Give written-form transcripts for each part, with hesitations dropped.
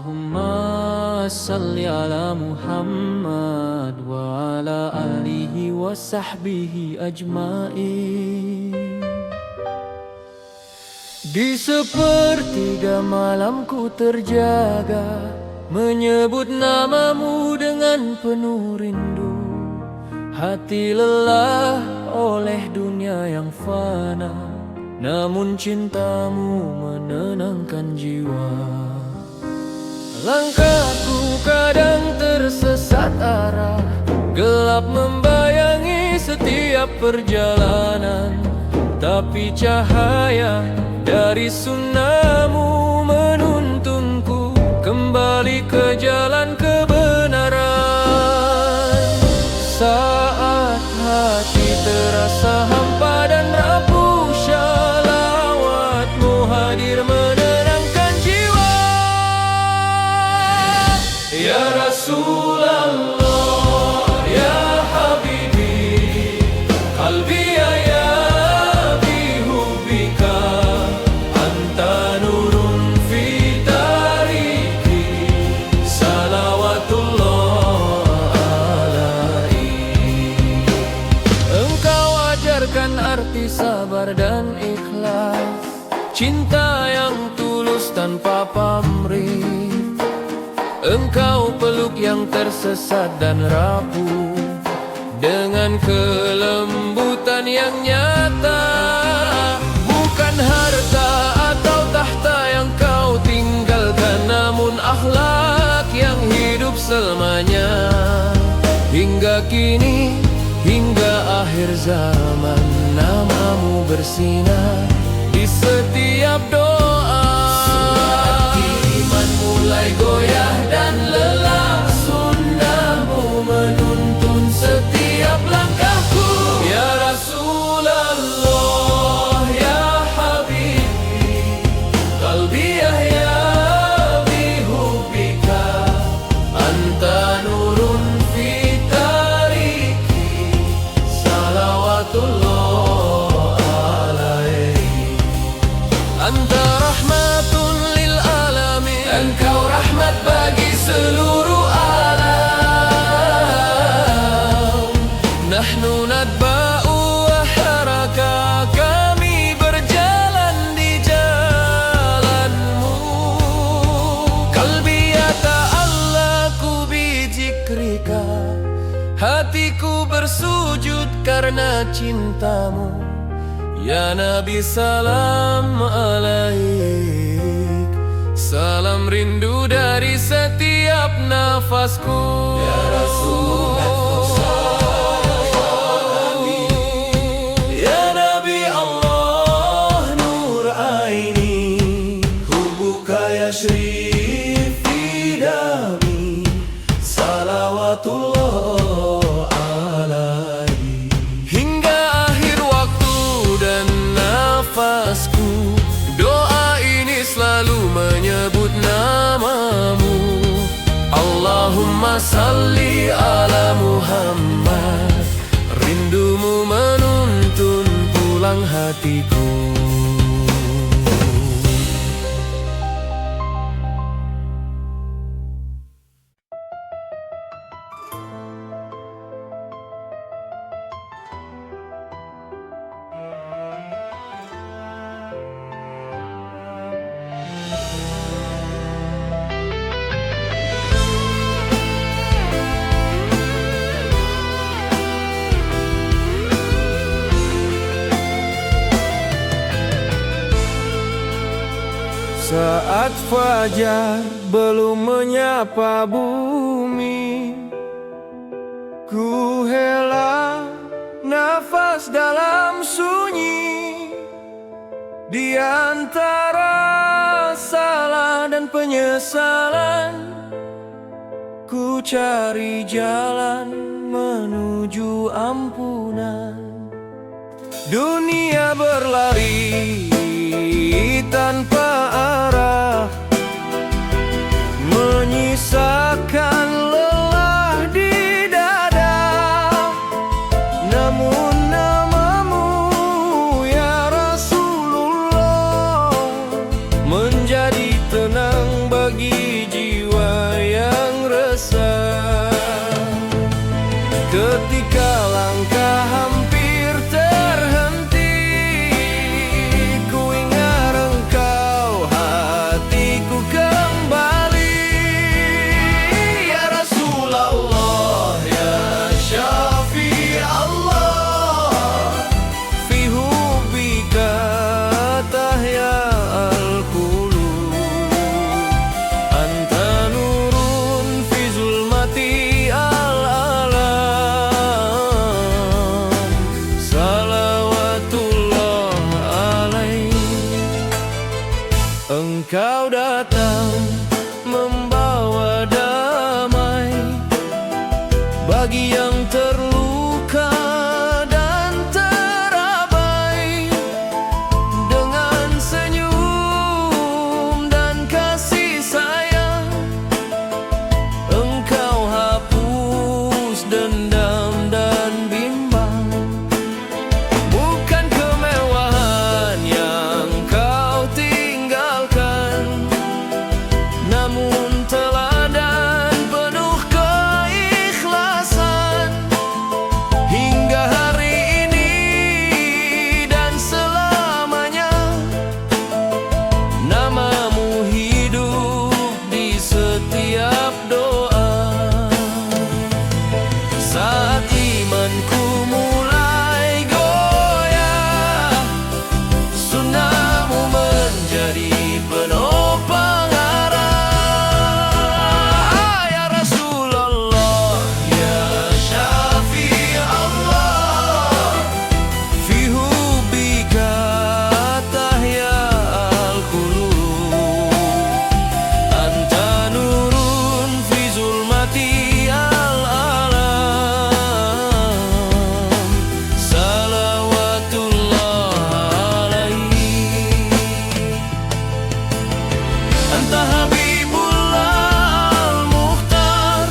Allahumma salli ala Muhammad wa ala alihi wa sahbihi ajmain. Di sepertiga malamku terjaga, menyebut namamu dengan penuh rindu. Hati lelah oleh dunia yang fana, namun cintamu menenangkan jiwa. Langkahku kadang tersesat arah, gelap membayangi setiap perjalanan. Tapi cahaya dari sunnahmu menuntunku kembali ke jalan kebenaran. Saat hati terasa hampa dan rapuh, shalawatmu hadir menenangkan jiwa. Ya Rasulullah, ya Habibi, qalbi ya bihubbika, anta nurun fi tariki, salawatullah alaihi. Engkau ajarkan arti sabar dan ikhlas, cinta yang tulus tanpa pamrih. Engkau peluk yang tersesat dan rapuh dengan kelembutan yang nyata. Bukan harta atau tahta yang kau tinggalkan, namun akhlak yang hidup selamanya. Hingga kini, hingga akhir zaman, namamu bersinar di setiap doa. Iman mulai goyah dan lelah, sunnahmu menuntun setiap langkahku. Ya Rasulullah, ya Habibi, qalbi ya bihubbika, anta nurun fi tariki, salawatullah alaihi. Anta rahmatun lil alamin, engkau rahmat bagi seluruh alam. Nahnu nadba'u wa haraka, kami berjalan di jalanmu. Qalbi yata'allaku bi zikrika, hatiku bersujud karena cintamu. Ya Nabi salam alaik, salam rindu dari setiap nafasku. Ya Rasulullah, ya Nabi Allah, nur aini, hubbuka yashrif fi dami, salawatullah alaihi. Hingga akhir waktu dan nafasku, doa ini selalu menyebut namamu. Allahumma salli ala Muhammad, rindumu menuntun pulang hatiku. Saat fajar belum menyapa bumi, ku hela nafas dalam sunyi. Di antara salah dan penyesalan, ku cari jalan menuju ampunan. Dunia berlari tanpa arah, menyisakan lelah di dada. Namun namamu ya Rasulullah menjadi tenang bagi jiwa. Kau datang membawa damai bagi yang terluka dan terabai. Dengan senyum dan kasih sayang, Engkau hapus dendam dan bimbang. Bukan kemewahan yang kau tinggalkan, namun teladan penuh keikhlasan. Hingga hari ini dan selamanya, namamu hidup di setiap doa. Saat imanku mulai goyah, sunnahmu menjadi penopang arah. Ya Rasulullah, ya Syafi' Allah, fi hubbika tahya al-qulub. Anta nurun fi zulmati al-alam. Salawatullah alaihi. Anta Habibullah al-Mukhtar,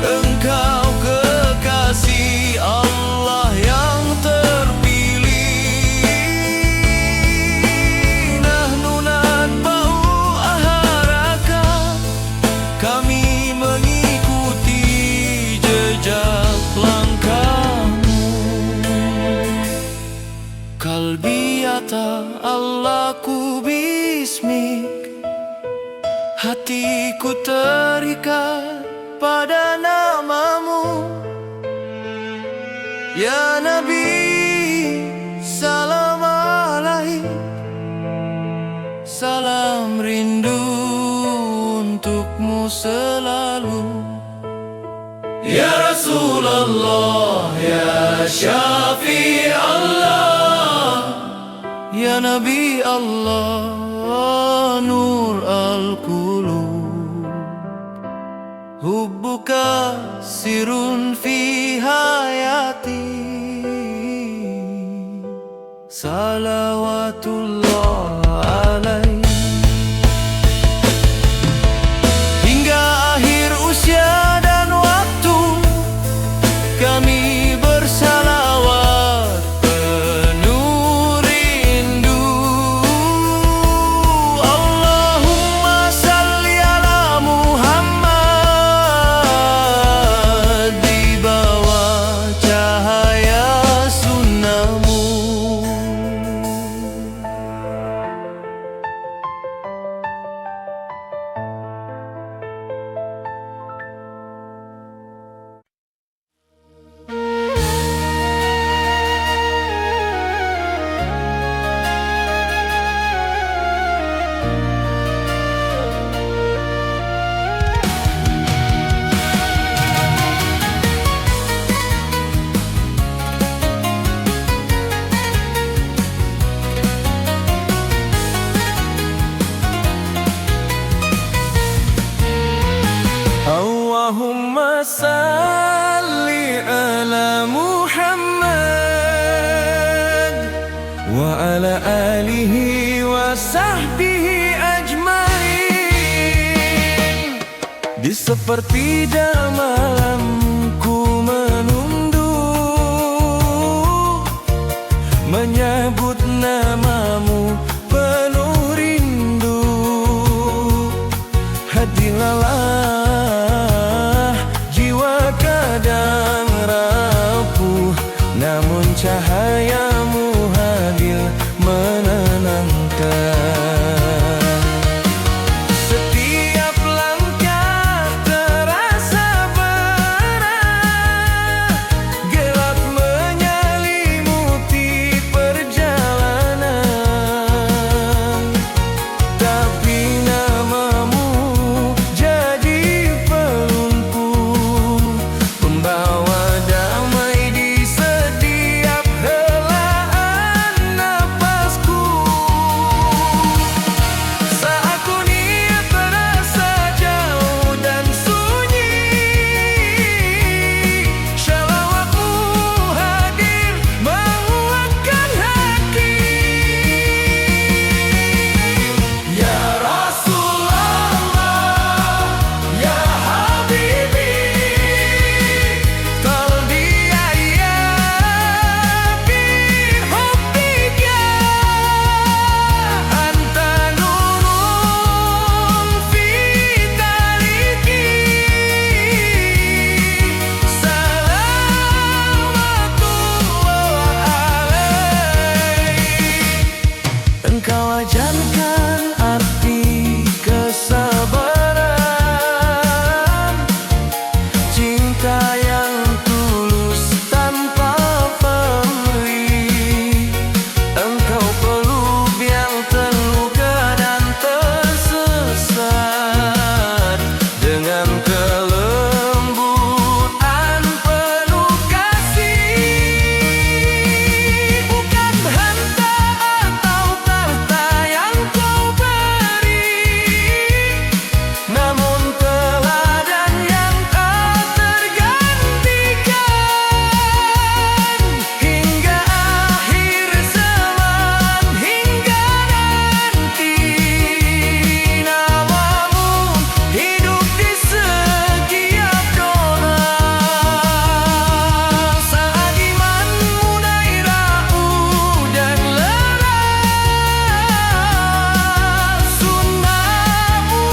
Engkau kekasih Allah yang terpilih. Nahnu natba'u aharaka, kami mengikuti jejak langkahmu. Kalbi ta'allaku bismik, hatiku terikat pada namamu. Ya Nabi, salam alaik, salam rindu untukmu selalu. Ya Rasulullah, ya Syafi' Allah, ya Nabi Allah, nur al-qulub. Hubbuka sirun fi hayati. Salawatullah alaihi. Hingga akhir usia dan waktu, kami bersalawat penuh rindu. Allahumma salli ala Muhammad, di bawah cahaya sunnahmu. Allahumma salli ala Muhammad wa ala alihi wa sahbihi ajmain. Di sepertiga malam ku menunduk, menyebut namamu penuh rindu. Hadilalah jiwa kadang rapuh, namun cahayamu hadir menenangkan. Setiap langkah terasa berat, Ajarkan arti kesabaran, cinta yang tulus tanpa pamrih. Engkau peluk yang terluka dan tersesat dengan kelembutan penuh kasih. Bukan harta atau tahta yang kau beri, namun teladan yang tak tergantikan. Hingga akhir zaman, hingga nanti, namamu hidup di setiap doa. Saat iman mulai rapuh dan leras, sunnahmu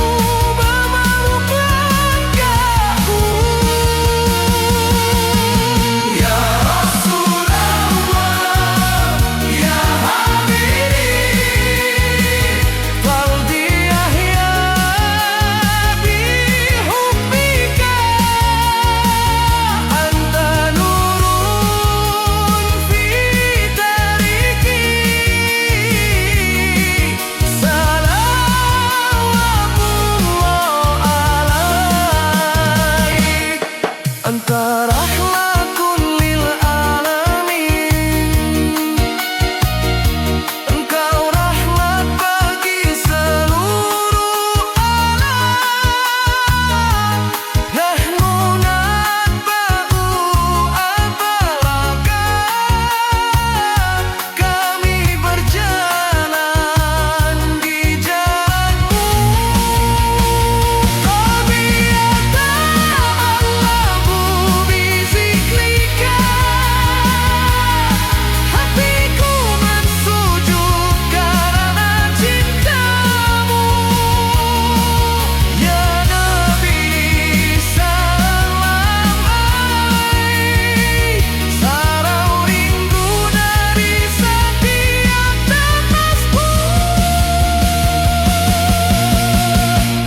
memeluk langkahku. Ya Rasulullah, ya Habibi, qalbi ahya bihubbika. Anta nurun fi tariki, salawatullah alaik. Anta rahmatun lil alamin, engkau rahmat bagi seluruh alam. Nahnu natba'u abalaka, kami berjalan di jalanmu. Qalbi yata'allabu bizikrika, hatiku mensujud karena cintamu. Ya Nabi salam alaik, sarau rindu dari setiap nafasku.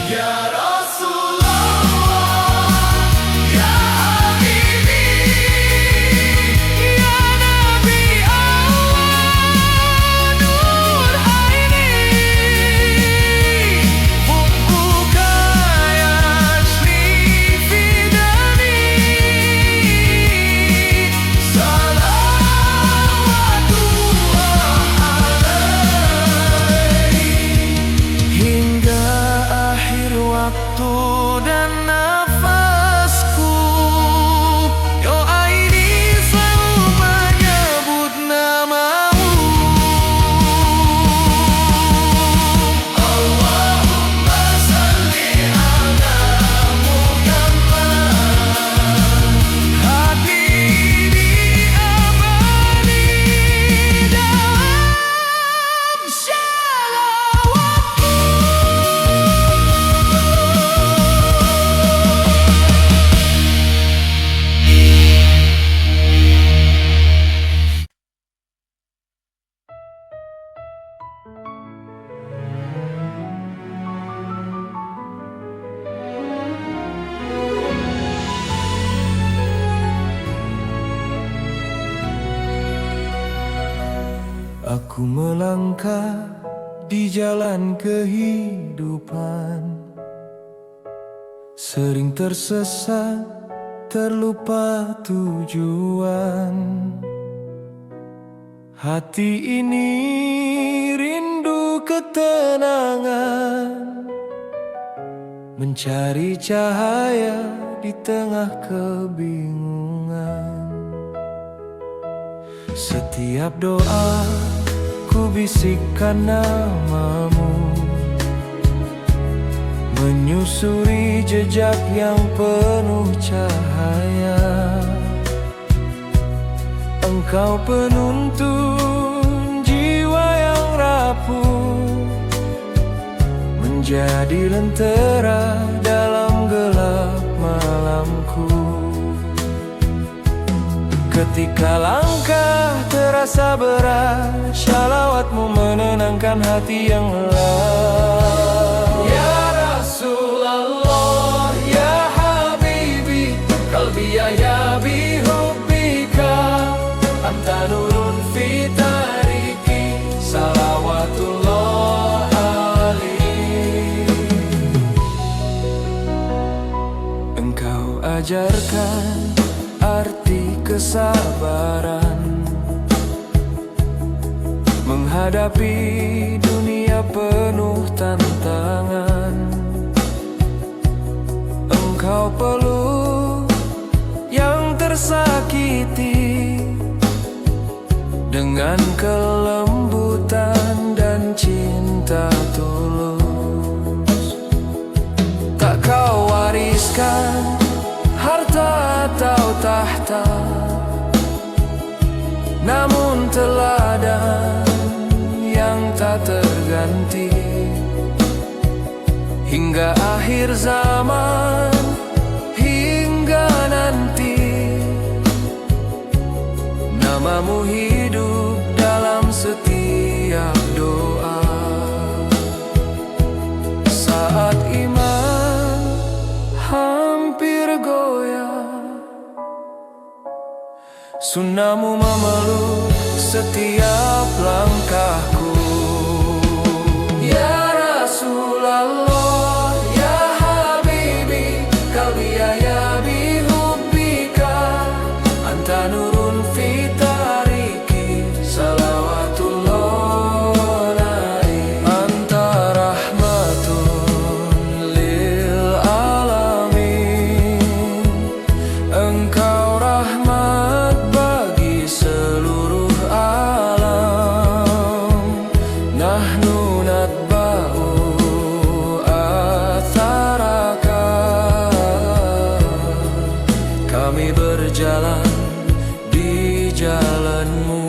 Ya Rasulullah, ya Habibi, ya Nabi Allah, nur aini, hubbuka yashri fi dami, salawatullah alaik. Hingga akhir waktu dan nafasku, yo aini selalu menyebut namamu. Allahumma salli ala Muhammad, habibi abadi dalam syalawatku. Aku melangkah di jalan kehidupan, sering tersesat, terlupa tujuan. Hati ini rindu ketenangan, mencari cahaya di tengah kebingungan. Setiap doa ku bisikkan namamu, menyusuri jejak yang penuh cahaya. Engkau penuntun jiwa yang rapuh, menjadi lentera dalam gelap malamku. Ketika langkah terasa berat, shalawatmu menenangkan hati yang lelah. Ya Rasulullah, ya Habibi, qalbi ya bihubbika, anta nurun fi tariki, salawatullah alaihi. Engkau ajarkan arti kesabaran menghadapi dunia penuh tantangan. Engkau peluk yang tersakiti dengan kelembutan dan cinta tulus. Tak kau wariskan harta atau tahta, namun teladan yang tak terganti. Hingga akhir zaman, hingga nanti, namamu hidup dalam setiap doa. Saat iman hampir goyah, sunnahmu memeluk setiap langkahku. Ya Rasulullah, ya Habibi, qalbi ya bihubbika, anta nurun fi tariki, salawatullah alaihi. Anta rahmatun lil alamin, engkau rahmat bagi seluruh alam. Nahnu natba'u atharaka, kami berjalan di jalanmu.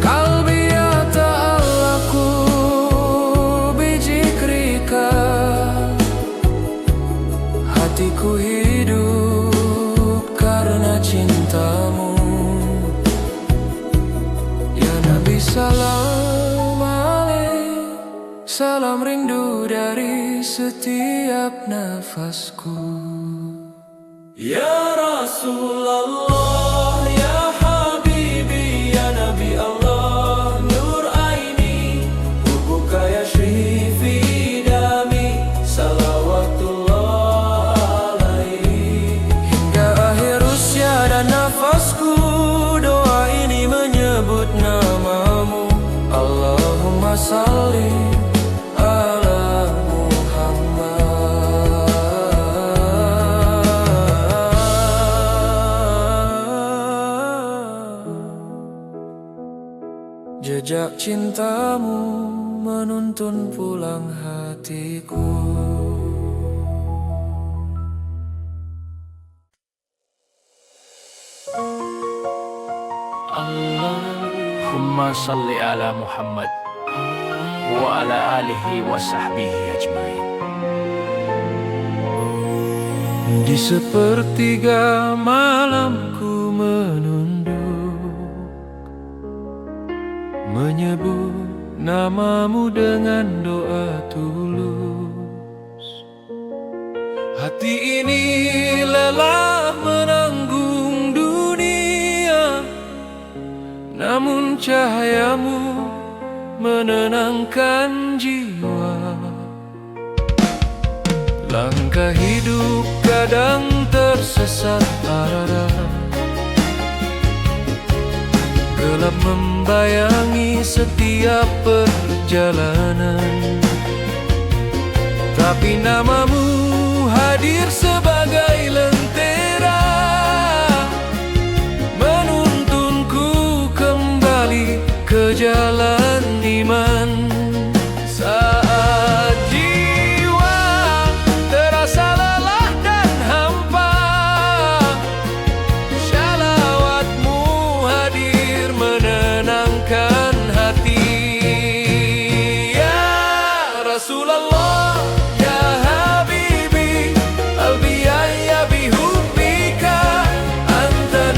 Qalbi ya ta'allaku bijikrika, hatiku hidup karena cintamu. Ya Nabi salam alaih, salam rindu dari setiap nafasku. Ya Rasulullah, ya Habibi, ya Nabi Allah, nur aini, hubbuka yashri fi dami, salawatullah alaihi. Hingga akhir usia dan nafasku, doa ini menyebut namamu. Allahumma salli ala Muhammad. Jejak cintamu menuntun pulang hatiku. Allahumma salli ala Muhammad wa ala alihi wa sahbihi ajmain. Di sepertiga malamku menunduk, menyebut namamu dengan doa tulus. Hati ini lelah menanggung dunia, namun cahayamu menenangkan jiwa. Langkah hidup kadang tersesat arah, gelap membayangi setiap perjalanan. Tapi namamu hadir sebagai lentera, menuntunku kembali ke jalan iman. Saat jiwa terasa lelah dan hampa, shalawatmu hadir menenangkan hati. Ya Rasulullah, ya Habibi, qalbi ya bihubbika, anta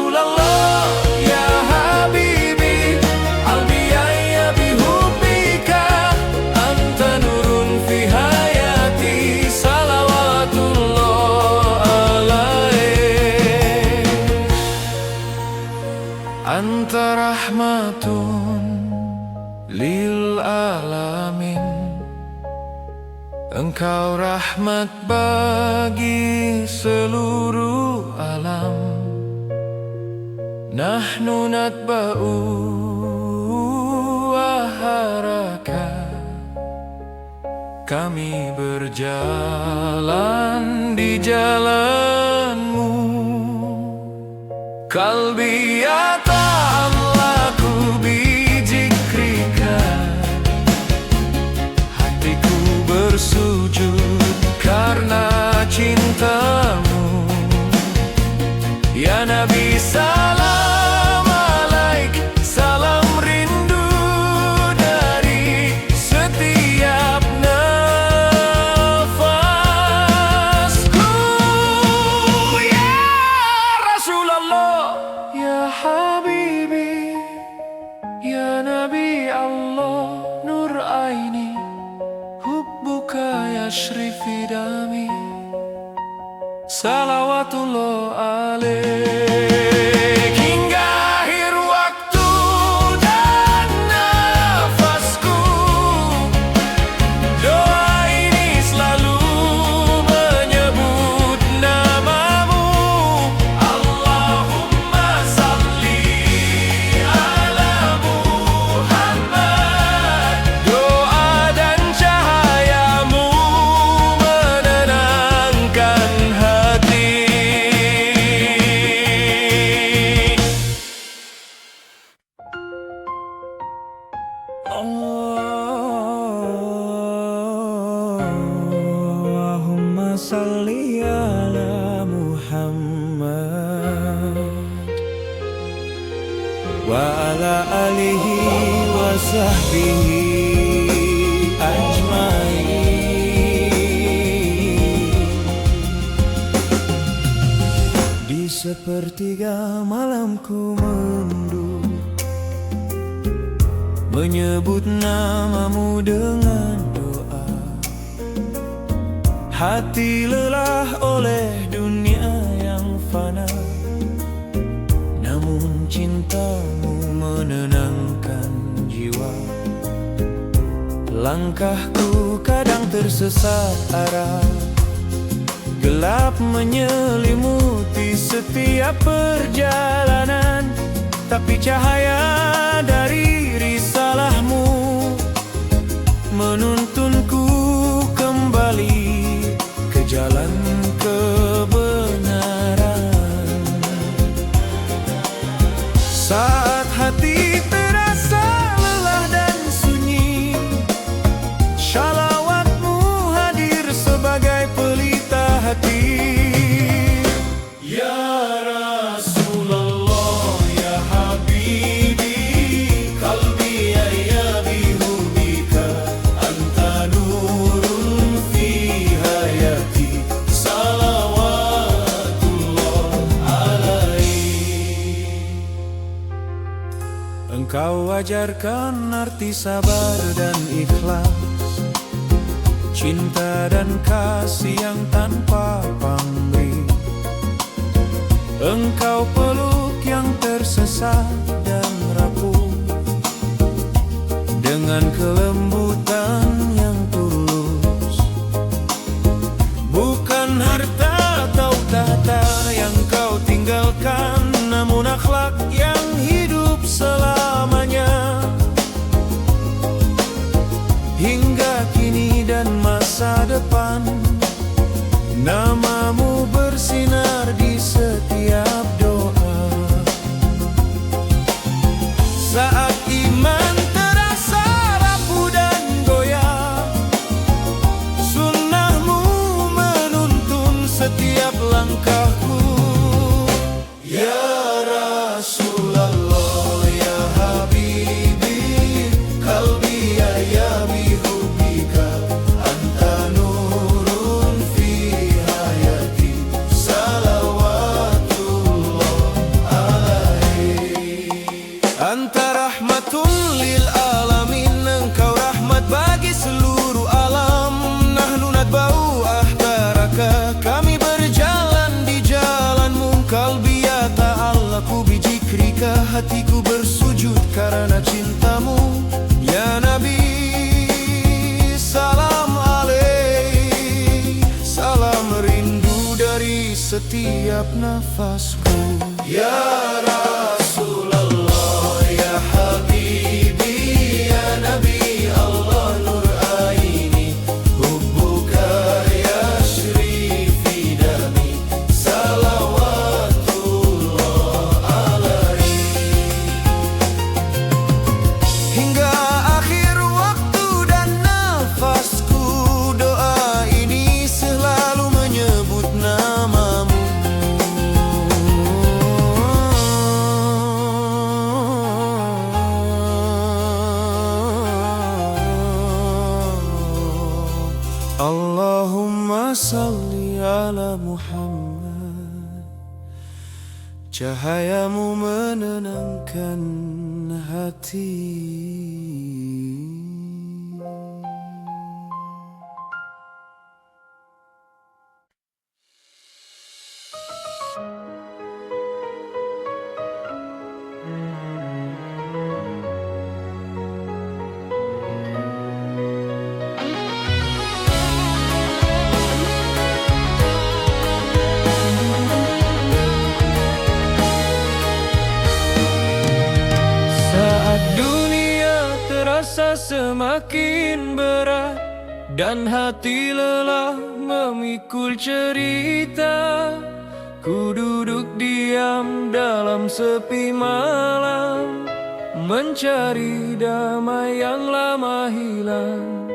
Rasulullah ya habibi albiyaya bihubbika anta nurun fi hayati salawatullah alaih. Anta rahmatun lil alamin, Engkau rahmat bagi seluruh alam. Nahnu natba'u waharaka, kami berjalan di jalanmu. Kalbi yata'allaku bijikrika, hatiku bersujud karena cintamu. Ya Nabi salam alaik, salam rindu dari setiap nafasku. Ya Rasulullah ya habibi ya Nabi Allah nur aini, hubbuka yashrifi dami salawatullah alaik. Hingga akhir waktu dan nafasku, doa ini selalu menyebut namamu. Allahumma salli ala Muhammad, doa dan cahayamu menenangkan hati. Allahumma salli ala Muhammad wa ala alihi wa sahbihi ajmain. Di sepertiga malamku mendung, menyebut namamu dengan doa. Hati lelah oleh dunia yang fana, namun cintamu menenangkan jiwa. Langkahku kadang tersesat arah, gelap menyelimuti setiap perjalanan, tapi cahaya dari risalahmu menuntunku kembali ke jalan kebenaran. Saat hati terasa lelah dan sunyi, shalawatmu hadir sebagai pelita hati. Ya Rasulullah ya habibi qalbi ya bihubbika anta nurun fi hayati salawatullah alaih. Engkau ajarkan arti sabar dan ikhlas, cinta dan kasih yang tanpa pamrih. Engkau peluk yang tersesat dan rapuh dengan kelembutan yang tulus. Bukan harta atau tahta yang kau tinggalkan, namun akhlak yang hidup selamanya. Hingga kini dan masa depan, namamu bersinar di setiap doa. Saat iman terasa rapuh dan goyah, sunnahmu menuntun setiap langkahku. Ya Rasulullah ya habibi qalbi ya bihubbika anta nurun fi hayati salawatullah hatiku bersujud karena cintamu. Ya Nabi, salam alaik, salam rindu dari setiap nafasku. Ya Rasulullah, ya Habibi, ya Nabi Allah nur aini, hubbuka yashri fi dami, salawatullah alaih. Hingga akhir waktu dan nafasku, doa ini selalu menyebut namamu. Allahumma salli ala Muhammad, cahayamu menenangkan hati. Saat dunia terasa semakin berat dan hati lelah memikul cerita, ku duduk diam dalam sepi malam, mencari damai yang lama hilang.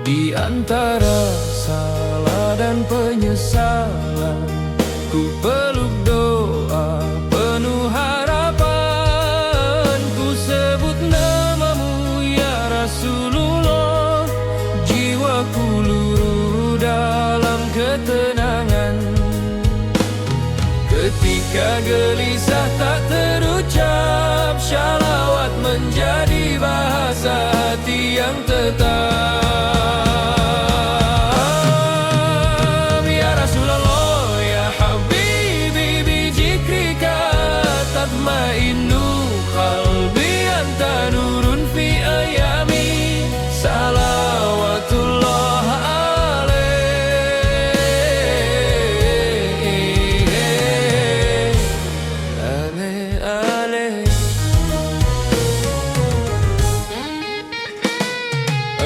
Di antara salah dan penyesalan, ku peluk doa penuh harapan. Ku sebut namamu ya Rasulullah, jiwaku luruh dalam ketenangan. Ketika gelisah tak terucap, shalawat menjadi bahasa hati yang tetap. Ya Rasulullah, ya Habibi, bijikrika tatmainnu qalbi, anta nurun fi ayami, salawatullah alaih.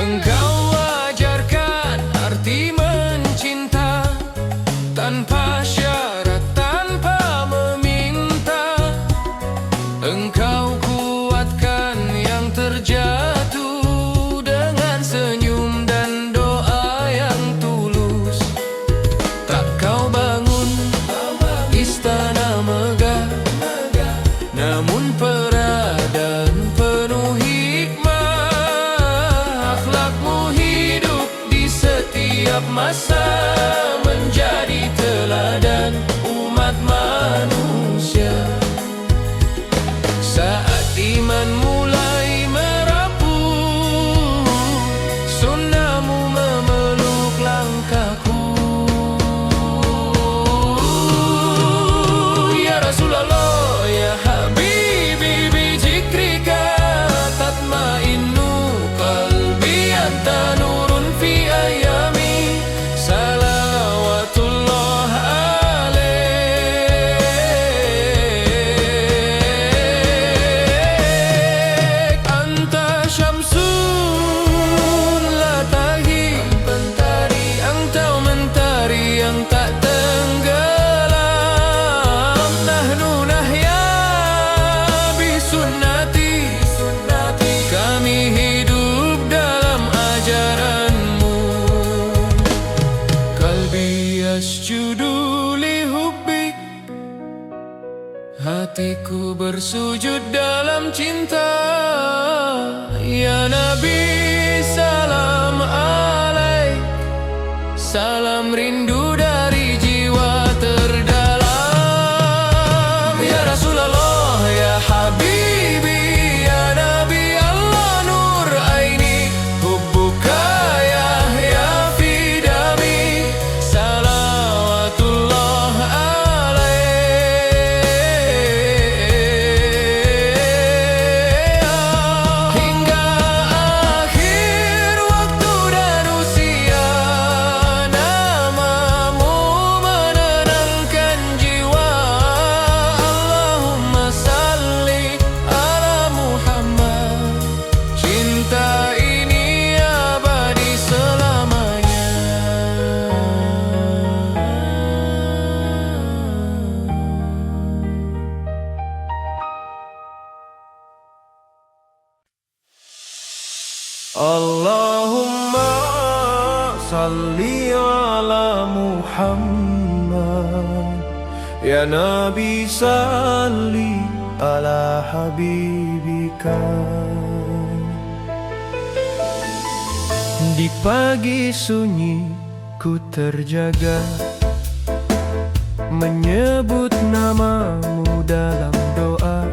Engkau ajarkan arti mencinta tanpa syarat, tanpa meminta. Engkau kuatkan yang terjatuh dengan senyum dan doa yang tulus. Tak kau bangun istana megah, namun peradan penuh hikmah. Akhlakmu hidup di setiap masa, menjadi teladan umat manusia. Saat iman mulai merapuh, sunnahmu memeluk langkahku. Ya Rasulullah, ya Habibi, bijikrika tatmainnu qalbi, anta nurun fi ayami, salawatullah alaik. Anta syamsun la taghib, engkau mentari yang tak tenggelam. Nahnu nahya bisunnati, kami hidup dalam ajaranmu. Qalbi yasjudu li hubbik, hatiku bersujud dalam cinta. Ya Nabi, salam alaik, salam rindu dari jiwa terdalam. Ya Rasulullah, ya Habibi, ya Nabi Allah nur aini, hubbuka ya fi dami, salawatullah alaih. Allahumma salli ala Muhammad. Ya Nabi salli ala habibika. Di pagi sunyi ku terjaga, menyebut namamu dalam doa.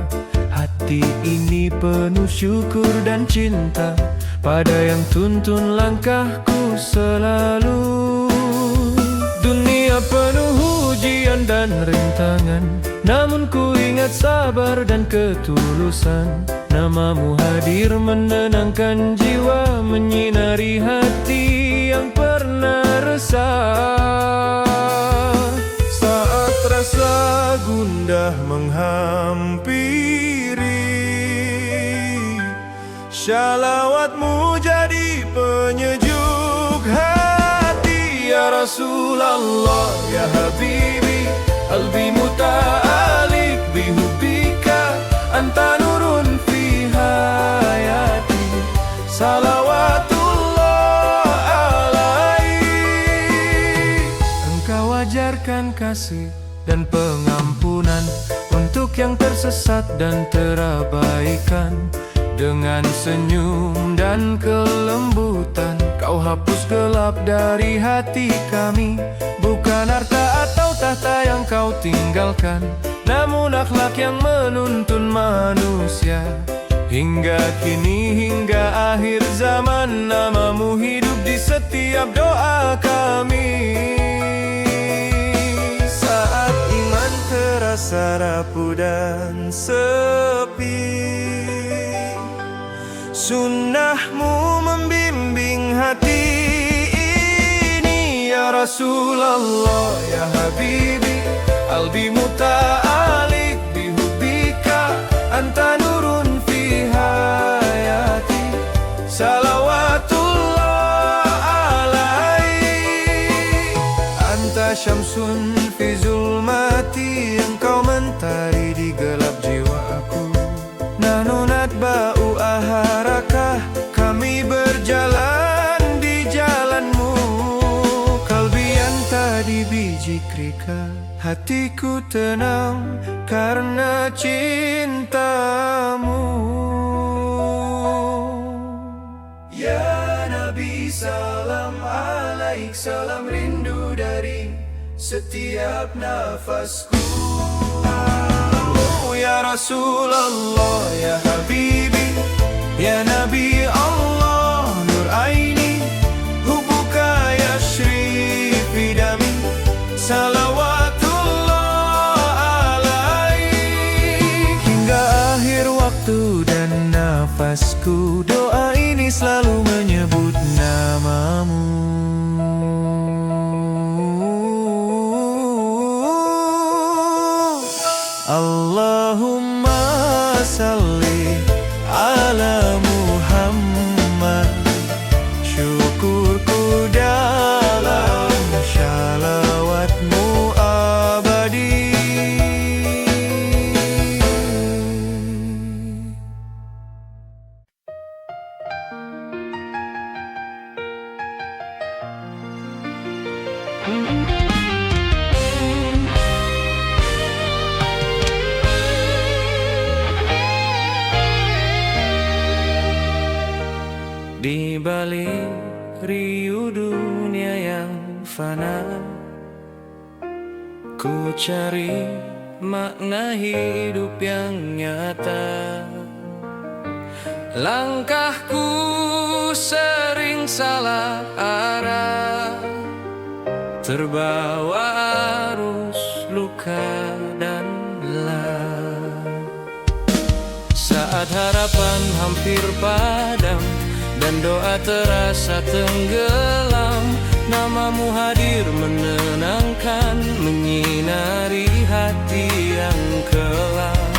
Hati ini penuh syukur dan cinta pada yang tuntun langkahku selalu. Dunia penuh ujian dan rintangan, namun ku ingat sabar dan ketulusan. Namamu hadir menenangkan jiwa, menyinari hati yang pernah resah. Saat rasa gundah menghampiri, syalawatmu jadi penyejuk hati. Ya Rasulullah, ya Habibi, qalbi muta'alik bihubbika, anta nurun fi hayati, salawatullah alaik. Engkau ajarkan kasih dan pengampunan untuk yang tersesat dan terabaikan. Dengan senyum dan kelembutan, kau hapus gelap dari hati kami. Bukan harta atau tahta yang kau tinggalkan, namun akhlak yang menuntun manusia. Hingga kini, hingga akhir zaman, namamu hidup di setiap doa kami. Saat iman terasa rapuh dan sepi, sunnahmu membimbing hati ini. Ya Rasulullah, ya Habibi, qalbi muta'alik bihubbika, anta nurun fi hayati, salawatullah alaik. Anta syamsun fi zulmati, engkau mentari di gelap jiwaku. Nahnu natba'u aharakah, kami berjalan di jalanmu. Kalbi anta di bijikrika, hatiku tenang karena cintamu. Ya Nabi salam alaik, salam rindu dari setiap nafasku. Ya Rasulullah, ya Habibi, ya Nabi Allah, nur aini, hubbuka yashri fi dami, salawatullah alaik. Hingga akhir waktu dan nafasku, doa ini selalu menyebut namamu. Allahumma salli ala Muhammad. Syukurku dalam syalawatmu abadi. Di balik riuh dunia yang fana, ku cari makna hidup yang nyata. Langkahku sering salah arah, terbawa arus luka dan lelah. Saat harapan hampir padam dan doa terasa tenggelam, namamu hadir menenangkan, menyinari hati yang kelam.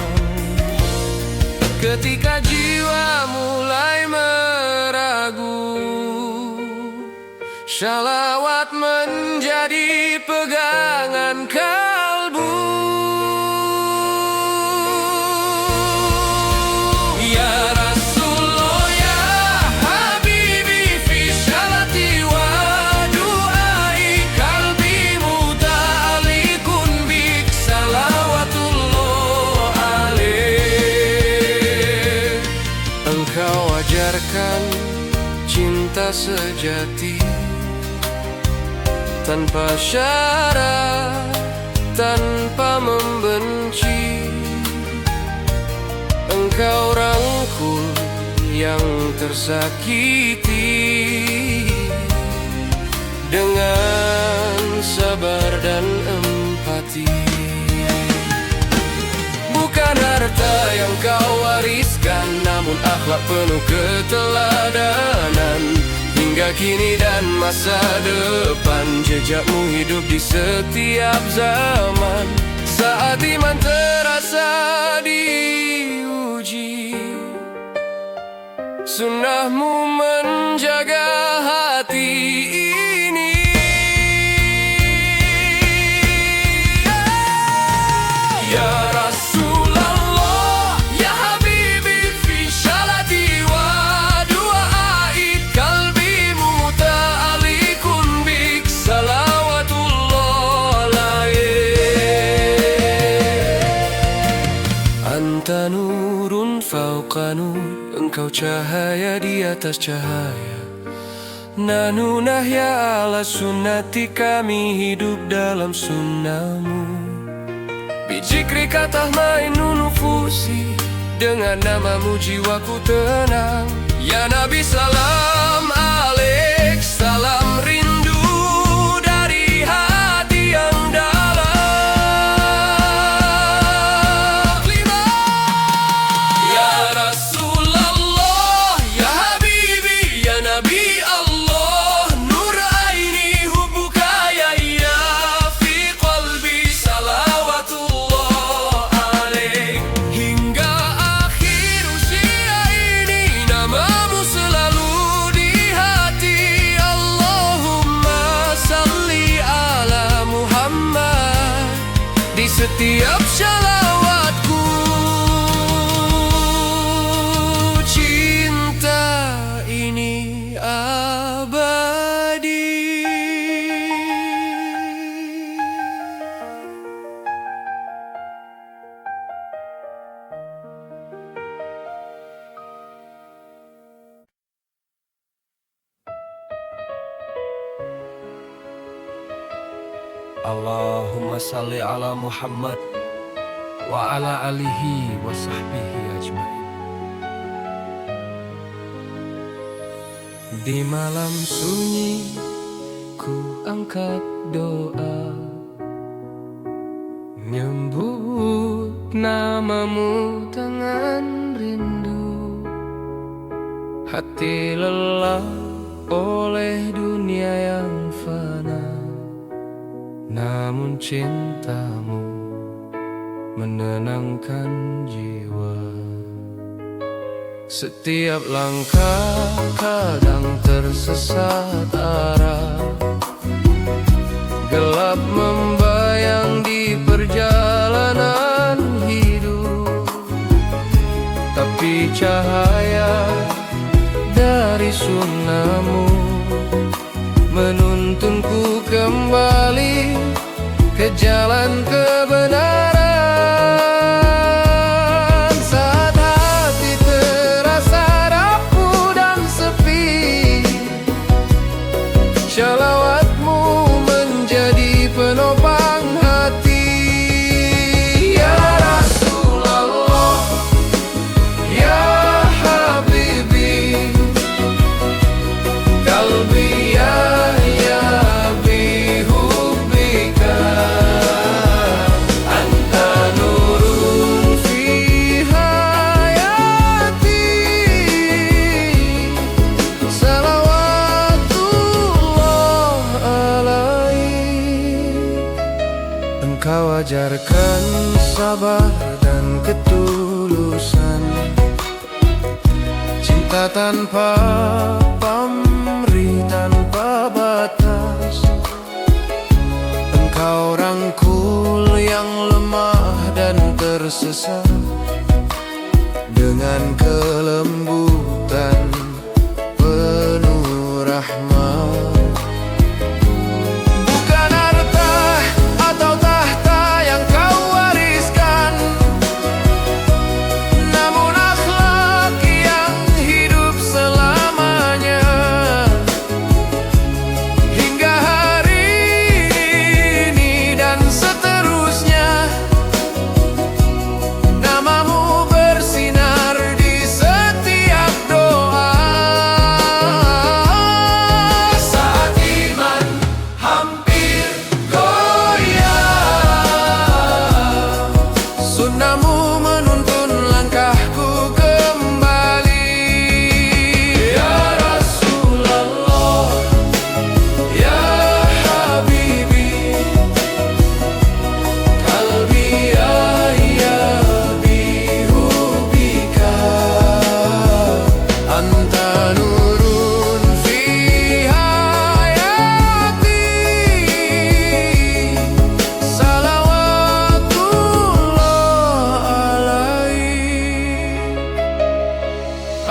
Ketika jiwa mulai meragu, syalawat menjadi pegangan kalbu. Ya Rasulullah, ya Habib, ajarkan cinta sejati, tanpa syarat, tanpa membenci. Engkau rangkul yang tersakiti dengan sabar dan empati. Bukan harta yang kau wariskan, namun akhlak penuh keteladanan. Hingga kini dan masa depan, jejakmu hidup di setiap zaman. Saat iman terasa diuji, sunnahmu menjaga hati ini. Ya Rasulullah, ya Habibi, fi syalati wa du'ai, qalbi muta'alliqun bik, salawatullah alaih. Anta nurun fauqa nur, engkau cahaya di atas cahaya. Nahnu nahya ala sunnati, kami hidup dalam sunnahmu. Bijikrika tahmainu nufusi, dengan namamu jiwaku tenang. Ya Nabi salam alaik, salam rindu dari hati yang dalam. Ya Rasulullah, ya Habibi, ya Nabi Allah, nur aini hubbuka ya fi qalbi, salawatullah alaik. Hingga akhir usia ini, namamu selalu di hati. Allahumma salli ala Muhammad di setiap shalawatku. Cinta ini abadi. Allahumma salli ala Muhammad wa ala alihi wa sahbihi ajmain. Di malam sunyi ku angkat doa, menyebut namamu dengan rindu. Hati lelah oleh dunia yang fana, namun cintamu menenangkan jiwa. Setiap langkah kadang tersesat arah, gelap membayang di perjalanan hidup. Tapi cahaya dari sunnahmu menuntunku kembali ke jalan kebenaran. Saat hati terasa rapuh dan sepi, shalawatmu menjadi penopang hati. Ya Rasulullah, ya Habibi, qalbi ya bihubbika, anta nurun fi hayati, salawatullah alaih. Engkau ajarkan sabar dan ketulusan, cinta tanpa pamrih, tanpa batas. Engkau rangkul yang lemah dan tersesat dengan kelembutan penuh rahmat. Bukan harta atau tahta yang kau wariskan, namun akhlak yang hidup selalu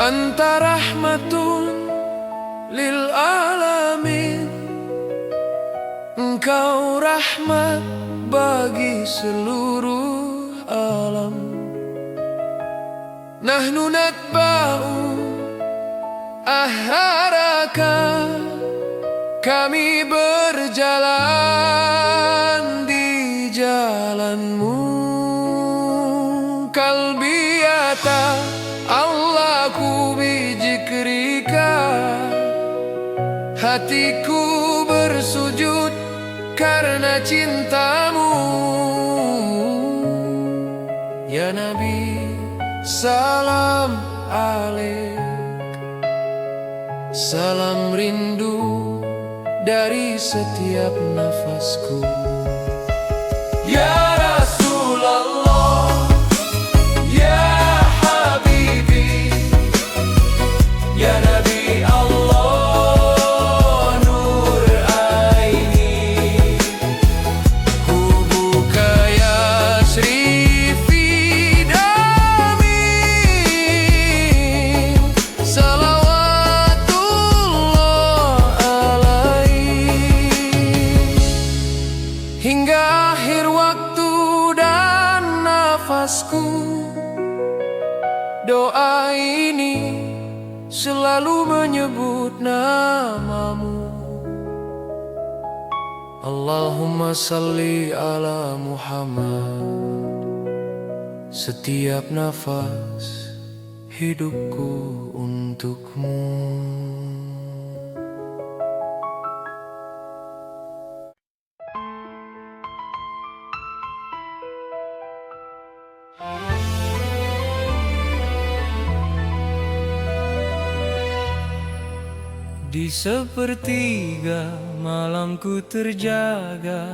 Anta rahmatun lil alamin, Engkau rahmat bagi seluruh alam. Nahnu natba'u aharaka, kami berjalan di jalanmu. Kalbiyata Allahku bijikrika, hatiku bersujud karena cintamu. Ya Nabi, salam alaik, salam rindu dari setiap nafasku. Ya Rasulullah, ya Habibi, ya Nabi Allah, nur aini, hubuka yasri fi dami, salawatullah alaih. Hingga akhir waktu dan nafasku, doa ini selalu menyebut namamu. Allahumma salli ala Muhammad, setiap nafas hidupku untukmu. Di sepertiga malamku terjaga,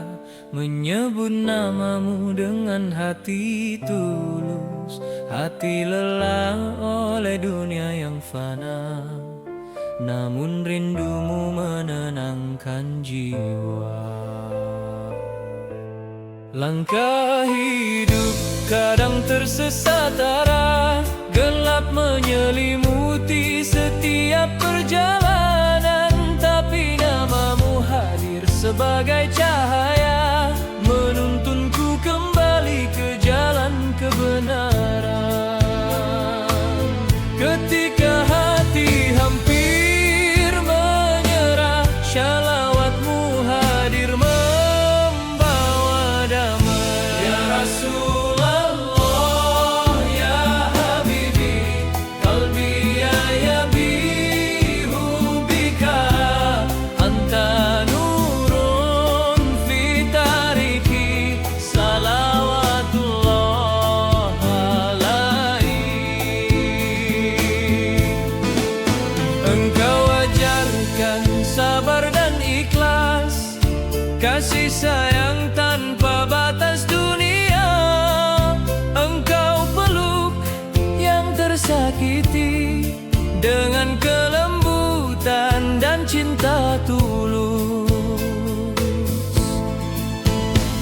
menyebut namamu dengan hati tulus. Hati lelah oleh dunia yang fana, namun rindumu menenangkan jiwa. Langkah hidup kadang tersesat arah, gelap menyelimuti setiap perjalanan. Tapi namamu hadir sebagai cahaya, menuntunku kembali ke jalan kebenaran. Ketika hati hampir menyerah, shalawatmu hadir membawa damai. Ya Rasulullah, ya Habibi, qalbi ya bihubika, anta nurun fi tariki, salawatullah alaih. Engkau ajarkan sabar dan ikhlas, kasih sayang tanpa batas dunia. Engkau peluk yang tersakiti dengan kelembutan dan cinta tulus.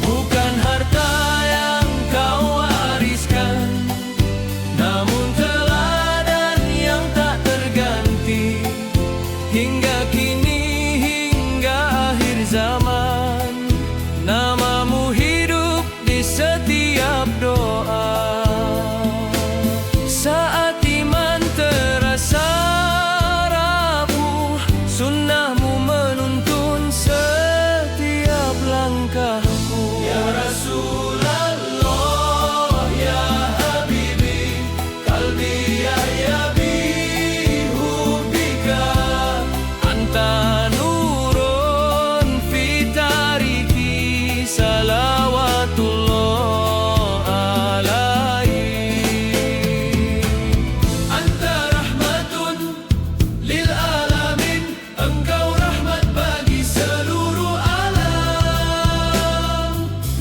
Bukan harta yang kau wariskan, namun teladan yang tak terganti. Hingga kini, hingga akhir zaman, namamu hidup di setiap doa. Saat iman terasa rapuh, sunnahmu menuntun setiap langkahku. Ya Rasulullah, ya Habibi, qalbi ya bihubika, anta nurun fi tariki, salawatullah alaih. Anta rahmatun lil alamin, Engkau rahmat bagi seluruh alam.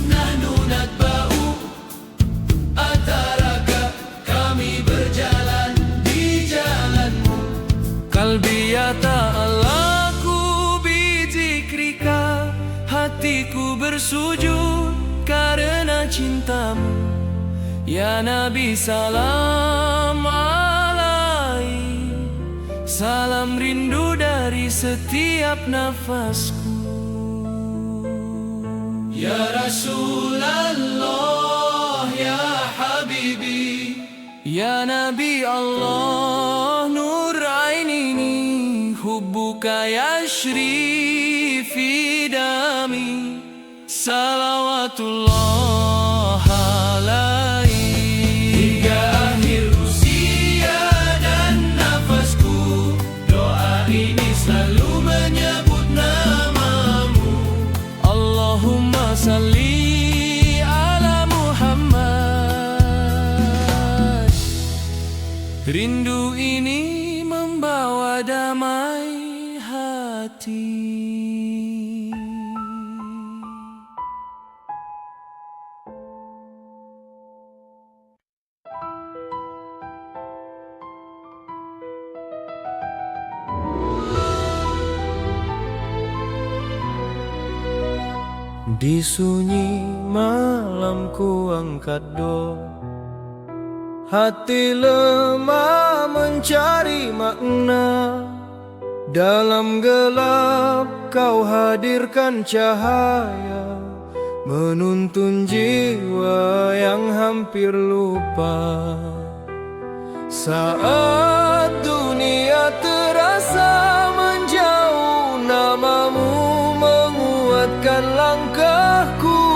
Nahnu natba'u ataraka, kami berjalan di jalanmu. Kalbiyata Allahku bizikrika, hatiku bersujud karena cintamu. Ya Nabi, salam alaih. Salam rindu dari setiap nafasku. Ya Rasulullah, ya Habibi, ya Nabi Allah, Nur Ainini, hubbuka yashri fi dami, salawatullah alaihi. Hingga akhir usia dan nafasku, doa ini selalu menyebut namamu. Allahumma salli ala Muhammad. Rindu ini membawa damai hati. Di sunyi malam ku angkat doa, hati lemah mencari makna. Dalam gelap kau hadirkan cahaya, menuntun jiwa yang hampir lupa. Saat dunia terasa menjauh, namamu menguatkan langkahku.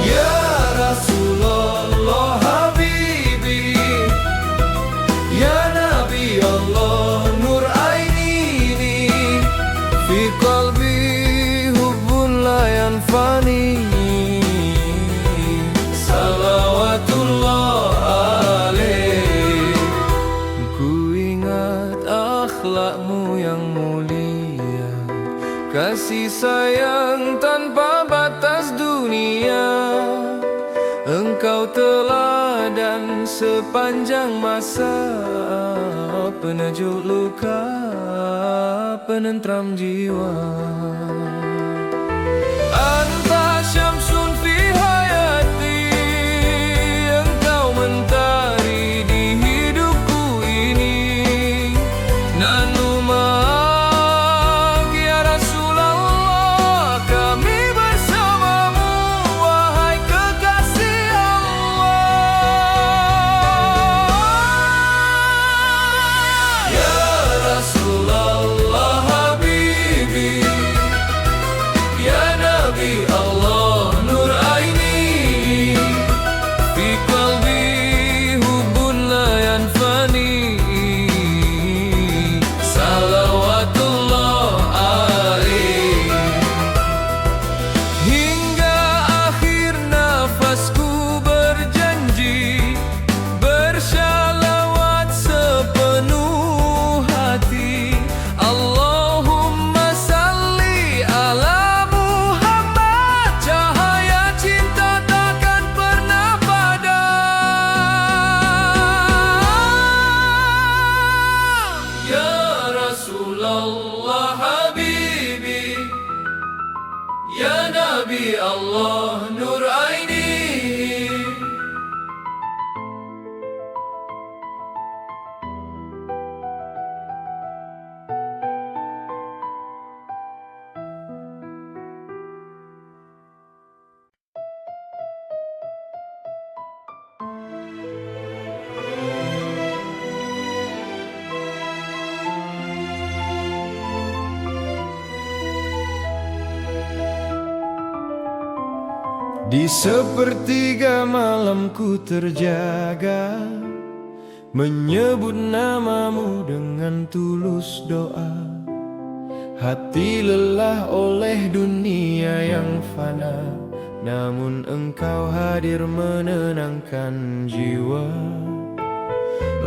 Ya Rasulullah Habibi, ya Nabi Allah, Nur Ainini, fi qalbi hubbun la yanfani, salawatullah alaih. Ku ingat akhlakmu yang mulia, kasih sayang tanpa batas dunia. Engkau teladan sepanjang masa, penejuk luka, penentram jiwa. Anta syamsun fi hayati, engkau mentari di hidupku ini. Nanu ma'ak ya Rasulullah, kami bersamamu, wahai kekasih Allah. Ya Rasulullah Habibi, ya Nabi Allah, Nur Aini, fi qalbi hubbun la yanfani, salawatullah alaih. Hingga akhir nafasku berjanji, bersyalawat sepenuh hati. Allahumma salli ala Muhammad, cahaya cinta takkan pernah padam. Ya Rasulullah Habibi, ya Nabi Allah, Nur Aini. Di sepertiga malamku terjaga, menyebut namamu dengan tulus doa. Hati lelah oleh dunia yang fana, namun engkau hadir menenangkan jiwa.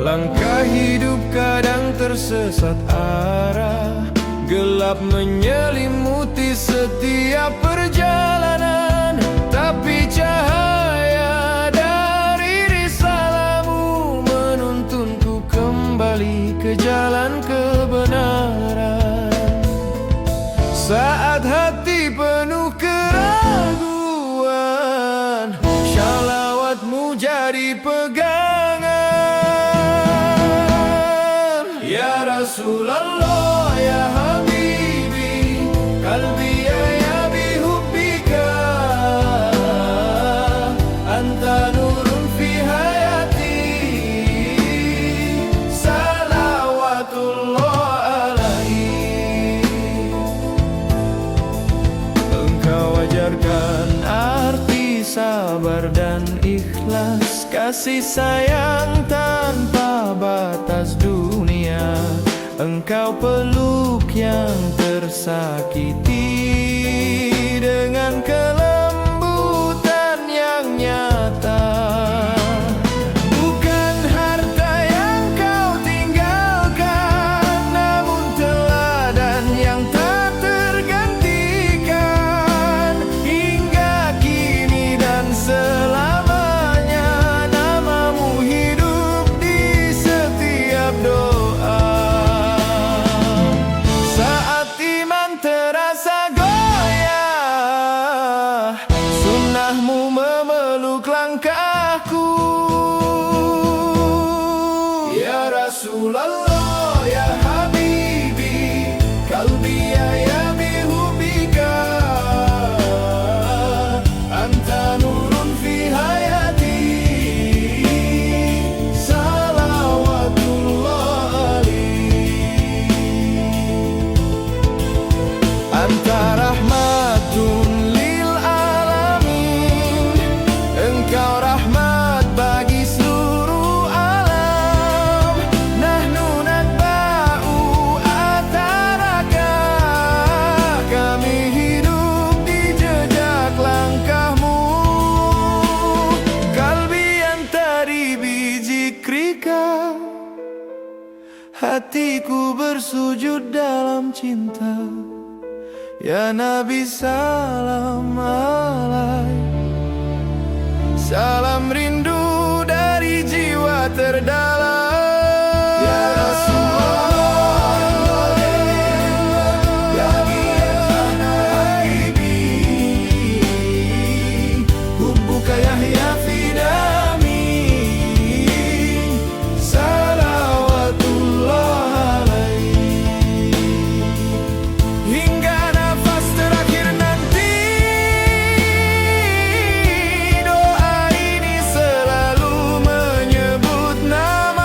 Langkah hidup kadang tersesat arah, gelap menyelimuti setiap perjalanan. Tapi cahaya dari risalahmu menuntunku kembali ke jalan kebenaran. Saat hati penuh keraguan, syalawatmu jadi pegangan. Rasulullah ya Habibi, qalbi ya bihubbika, anta nurun fi hayati, salawatullah alaihi. Engkau ajarkan arti sabar dan ikhlas, kasih sayang tanpa batas dunia. Engkau peluk yang tersakiti dengan kelembutan yang nyata. Bukan harta yang kau tinggalkan, namun teladan yang tak tergantikan. Hingga kini dan selamanya, namamu hidup di setiap doa. Saat iman terasa goyah, sunnahmu memeluk langkahku. Ya Rasulullah ya Habibi, qalbi ya bihubbika, anta nurun fi hayati, salawatullah alaihi. Anta rahmatun lil alamin, engkau rahmat bagi seluruh alam. Nahnu natba'u atharaka, kami hidup di jejak langkahmu. Kalbi antari bizikrika, hatiku bersujud dalam cinta. Ya Nabi salam alaik, salam rindu dari jiwa terdalam. Ya Rasulullah ya Habibi, hubbuka yahya fi dami, salawatullah alaihi. Hingga nafas terakhir nanti, doa ini selalu menyebut nama.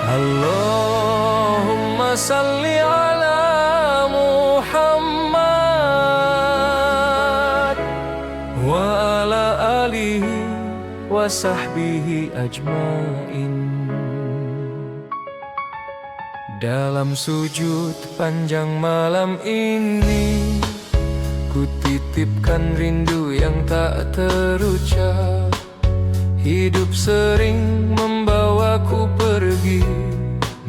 Allahumma salli ala Muhammad wa ala alihi wa sahbihi ajmain. Dalam sujud panjang malam ini, ku titipkan rindu yang tak terucap. Hidup sering membawaku pergi,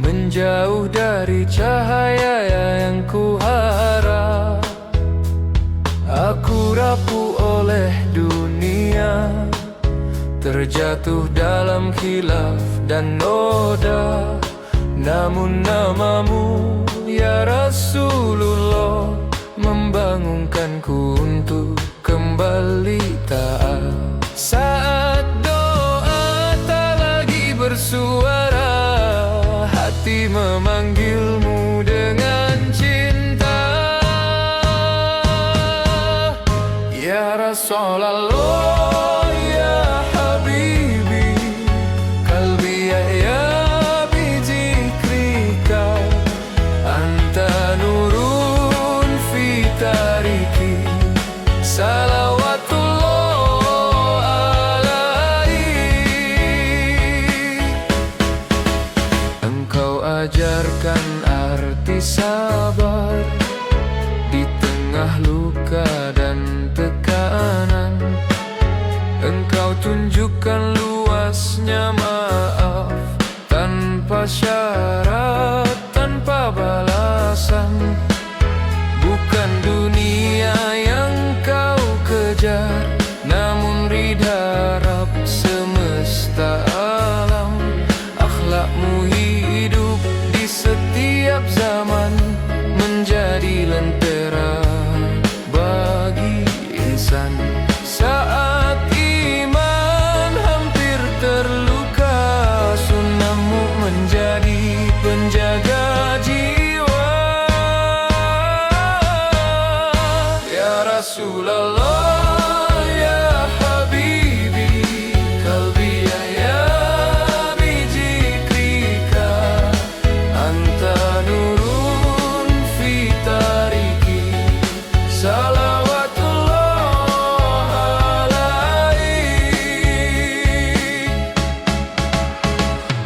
menjauh dari cahaya yang ku harap. Aku rapuh oleh dunia, terjatuh dalam khilaf dan noda. Namun namamu ya Rasulullah membangunkanku untuk kembali taat. Saat doa tak lagi bersuara, hati memanggilmu dengan cinta. Ya Rasulullah, ya Habibi, qalbi ya bizikrika, anta nurun fi tariki, salawatullah alaik. Engkau ajarkan arti sabar di tengah luka dan tekanan. Engkau tunjukkan luasnya maaf tanpa syarat, tanpa balasan. Bukan dunia yang kau kejar, namun ridha Rabb semesta alam. Akhlakmu hidup di setiap zaman, menjadi lentera bagi insan. Saat iman hampir terluka, sunnahmu menjadi penjaga jiwa. Ya Rasulullah, ya Habibi, qalbi ya bizikrika, anta nurun fi tariki, salawatullah alaik.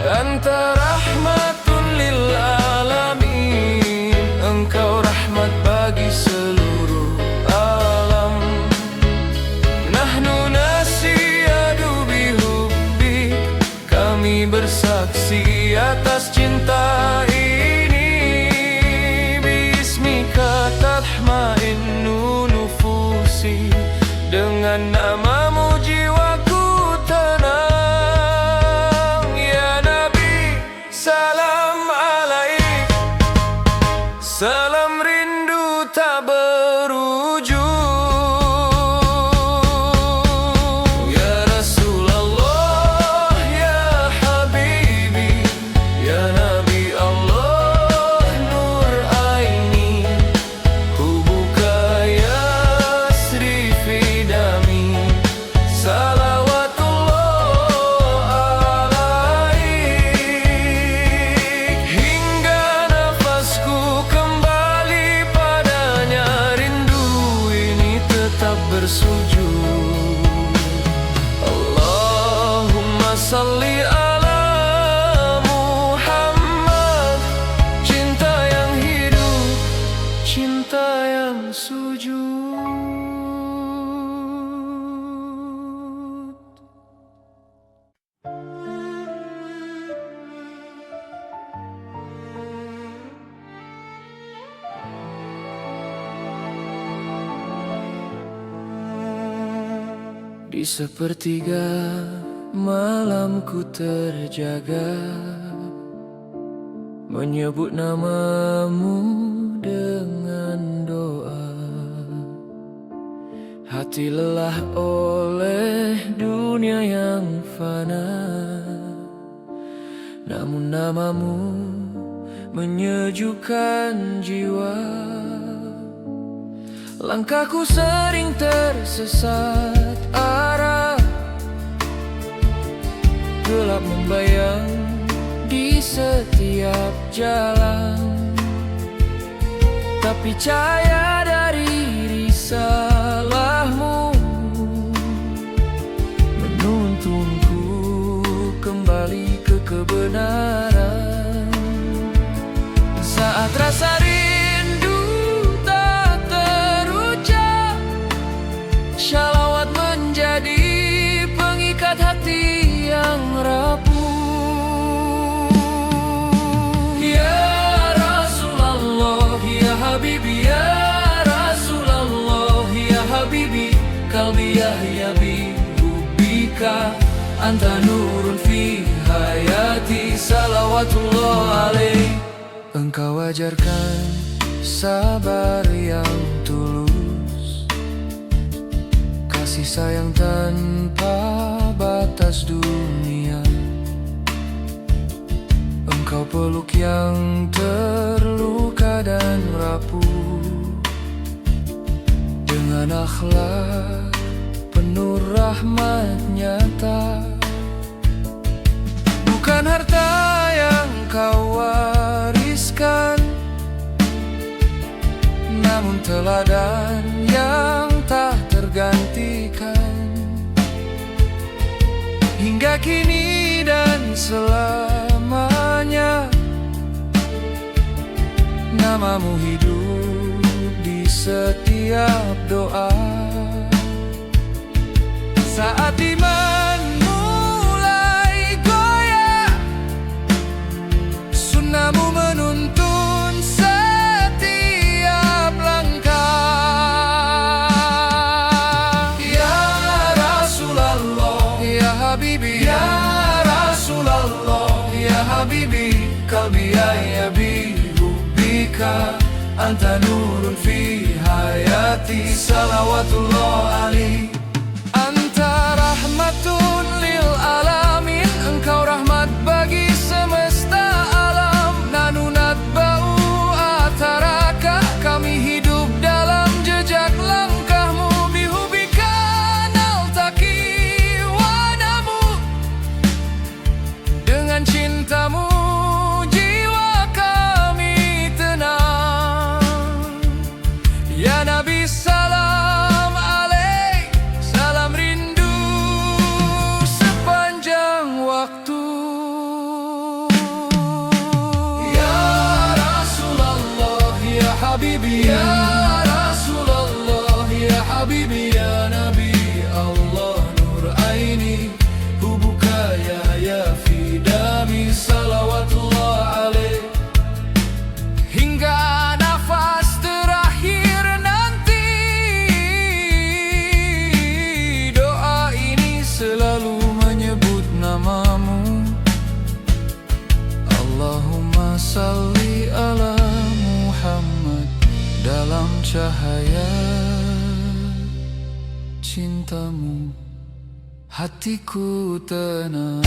Anta rahmatun lil alamin, engkau rahmat bagi seluruh alam. Nahnu nasiyadu bihubbik, kami bersaksi atas cinta ini. Bismika tatma'innu nufusi, dengan namamu jiwaku tenang. Ya Nabi, salam alaik, salam rindu tak berujung. Ya Rasulullah, ya Habibi, ya Nabi Allah, nur aini, hubuka yasri fi dami, salawatullah alaik. Hingga nafasku kembali padanya, rindu ini tetap bersujud. Allahumma salli ala Muhammad, cinta yang hidup, cinta yang sujud. Di sepertiga malamku terjaga, menyebut namamu dengan doa. Hati lelah oleh dunia yang fana, namun namamu menyejukkan jiwa. Langkahku sering tersesat arah, gelap membayang di setiap setiap jalan, tapi cahaya dari risalahmu menuntunku kembali ke kebenaran. Saat rasa rindu tak terucap, shalawat menjadi pengikat hati yang rapuh. Ya Rasulullah, ya Habibi, ya Rasulullah, ya Habibi, qalbi yahya bi hubbika, anta nurun fi hayati, salawatullah alaih. Engkau ajarkan sabar yang tulus, kasih sayang tanpa batas dunia. Engkau peluk yang terluka dan rapuh, dengan akhlak penuh rahmat nyata. Bukan harta yang kau wariskan, namun teladan yang tak tergantikan. Hingga kini dan selamanya, namamu hidup di setiap doa. Saat iman mulai goyah, sunnahmu menuntun setiap langkah. Ya Rasulullah, ya Habibi, ya Rasulullah, ya Habibi, qalbi yahya bi hubbika, anta nurun fi hayati, salawatullah alaih. Anta rahmatun lil alamin, engkau rahmat bagi semesta alam. Nanu natba'u atharaka, kami hidup dalam jejak langkahmu. Bihubika naltaqi wa namut, dengan cintamu jiwa kami tenang. Ya Nabi salam alaik, salam rindu sepanjang waktu. Ya Rasulullah, ya Habibi, ya Rasulullah, ya Habibi, ya Nabi Allah, nur aini, hubuka ya fi dami, salawatullah alaih. Hingga nafas terakhir nanti, doa ini selalu menyebut namamu. Allahumma salli ala Muhammad, dalam cahaya cintamu hatiku tenang.